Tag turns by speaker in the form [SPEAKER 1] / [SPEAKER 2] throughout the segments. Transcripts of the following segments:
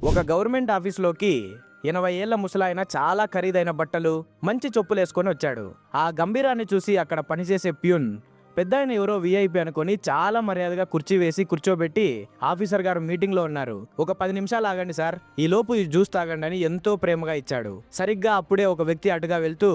[SPEAKER 1] ఒక గవర్నమెంట్ ఆఫీస్లోకి 80 ఏళ్ల ముసలాయన చాలా ఖరీదైన బట్టలు మంచి చెప్పులేసుకొని వచ్చాడు. ఆ గంభీరాన్ని చూసి అక్కడ పనిచేసే ప్యూన్ పెద్దాయన ఎవరో విఐపి అనుకొని చాలా మర్యాదగా కుర్చీ వేసి కూర్చోబెట్టి ఆఫీసర్ గారు మీటింగ్ లో ఉన్నారు, ఒక 10 నిమిషాలు ఆగండి సార్, ఈ లోపు ఈ జ్యూస్ తాగండి అని ఎంతో ప్రేమగా ఇచ్చాడు. సరిగ్గా అప్పుడే ఒక వ్యక్తి అటుగా వెళ్తూ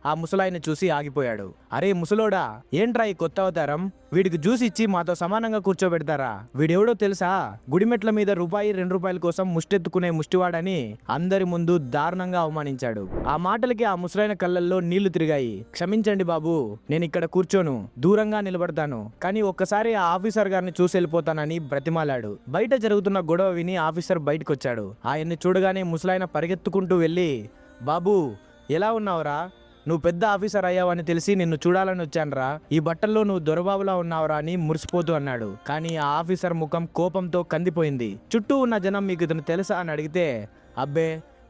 [SPEAKER 1] ఆ ముసలాయిని చూసి ఆగిపోయాడు. అరే ముసలోడా, ఏంట్రా ఈ కొత్త అవతారం, వీడికి జ్యూస్ ఇచ్చి మాతో సమానంగా కూర్చోబెడతారా? వీడెవడో తెలుసా? గుడిమెట్ల మీద ₹2 కోసం ముష్టెత్తుకునే ముష్టివాడని అందరి ముందు దారుణంగా అవమానించాడు. ఆ మాటలకి ఆ ముసలైన కళ్ళల్లో నీళ్లు తిరిగాయి. క్షమించండి బాబు, నేను ఇక్కడ కూర్చోను, దూరంగా నిలబడతాను, కానీ ఒక్కసారి ఆ ఆఫీసర్ గారిని చూసి వెళ్ళిపోతానని బ్రతిమాలాడు. బయట జరుగుతున్న గొడవ విని ఆఫీసర్ బయటకొచ్చాడు. ఆయన్ని చూడగానే ముసలాయన పరిగెత్తుకుంటూ వెళ్ళి, బాబు ఎలా ఉన్నావురా, నువ్వు పెద్ద ఆఫీసర్ అయ్యావని తెలిసి నిన్ను చూడాలని వచ్చానురా, ఈ బట్టల్లో నువ్వు దొరబాబులా ఉన్నావురా అని మురిసిపోతూ అన్నాడు. కానీ ఆ ఆఫీసర్ ముఖం కోపంతో కందిపోయింది. చుట్టూ ఉన్న జనం మీకు ఇతను తెలుసా అని అడిగితే, అబ్బే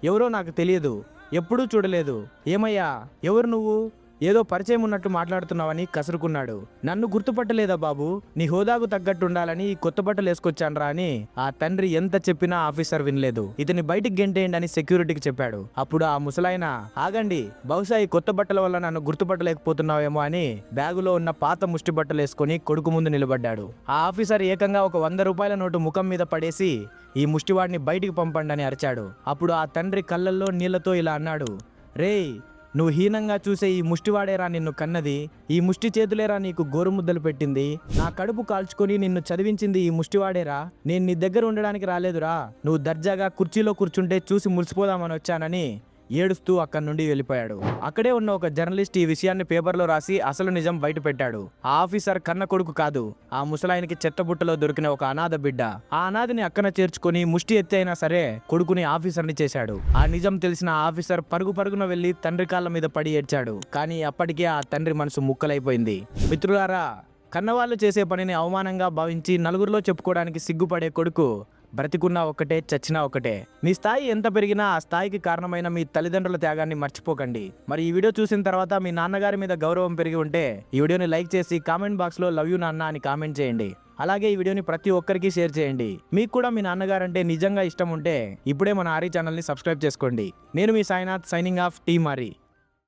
[SPEAKER 1] ఎవరో నాకు తెలియదు, ఎప్పుడూ చూడలేదు. ఏమయ్యా ఎవరు నువ్వు, ఏదో పరిచయం ఉన్నట్టు మాట్లాడుతున్నావని కసురుకున్నాడు. నన్ను గుర్తుపట్టలేదా బాబు, నీ హోదాకు తగ్గట్టు ఉండాలని ఈ కొత్త బట్టలు వేసుకొచ్చానరా అని ఆ తండ్రి ఎంత చెప్పినా ఆఫీసర్ వినలేదు. ఇతని బయటికి గెంటేయండి అని సెక్యూరిటీకి చెప్పాడు. అప్పుడు ఆ ముసలాయన, ఆగండి, బహుశా ఈ కొత్త బట్టల వల్ల నన్ను గుర్తుపట్టలేకపోతున్నావేమో అని బ్యాగులో ఉన్న పాత ముష్టి బట్టలు వేసుకుని కొడుకు ముందు నిలబడ్డాడు. ఆ ఆఫీసర్ ఏకంగా ఒక ₹100 నోటు ముఖం మీద పడేసి ఈ ముష్టివాడిని బయటికి పంపండి అని అరిచాడు. అప్పుడు ఆ తండ్రి కళ్ళల్లో నీళ్లతో ఇలా అన్నాడు, రేయ్, నువ్వు హీనంగా చూసే ఈ ముష్టివాడేరా నిన్ను కన్నది, ఈ ముష్టి చేతులేరా నీకు గోరుముద్దలు పెట్టింది, నా కడుపు కాల్చుకొని నిన్ను చదివించింది ఈ ముష్టివాడేరా, నేను నీ దగ్గర ఉండడానికి రాలేదురా, నువ్వు దర్జాగా కుర్చీలో కూర్చుంటే చూసి మురిసిపోదామని వచ్చానని ఏడుస్తూ అక్కడి నుండి వెళ్ళిపోయాడు. అక్కడే ఉన్న ఒక జర్నలిస్ట్ ఈ విషయాన్ని పేపర్లో రాసి అసలు నిజం బయట పెట్టాడు. ఆ ఆఫీసర్ కన్న కొడుకు కాదు, ఆ ముసలాయనకి చెత్తబుట్టలో దొరికిన ఒక అనాథ బిడ్డ. ఆ అనాథని అక్కన చేర్చుకొని ముష్టి ఎత్తి అయినా సరే కొడుకుని ఆఫీసర్ని చేశాడు. ఆ నిజం తెలిసిన ఆఫీసర్ పరుగున వెళ్లి తండ్రి కాళ్ళ మీద పడి ఏడ్చాడు. కానీ అప్పటికే ఆ తండ్రి మనసు ముక్కలైపోయింది. మిత్రులారా, కన్నవాళ్ళు చేసే పనిని అవమానంగా భావించి నలుగురిలో చెప్పుకోవడానికి సిగ్గుపడే కొడుకు బ్రతికున్నా ఒక్కటే, చచ్చినా ఒకటే. మీ స్థాయి ఎంత పెరిగినా ఆ స్థాయికి కారణమైన మీ తల్లిదండ్రుల త్యాగాన్ని మర్చిపోకండి. మరి ఈ వీడియో చూసిన తర్వాత మీ నాన్నగారి మీద గౌరవం పెరిగి ఉంటే ఈ వీడియోని లైక్ చేసి కామెంట్ బాక్స్ లో లవ్ యూ నాన్న అని కామెంట్ చేయండి. అలాగే ఈ వీడియోని ప్రతి ఒక్కరికి షేర్ చేయండి. మీకు కూడా మీ నాన్నగారంటే నిజంగా ఇష్టం ఉంటే ఇప్పుడే మన ఆరి ఛానల్ని సబ్స్క్రైబ్ చేసుకోండి. నేను మీ సాయినాథ్, సైనింగ్ ఆఫ్, టీమ్ ఆరి.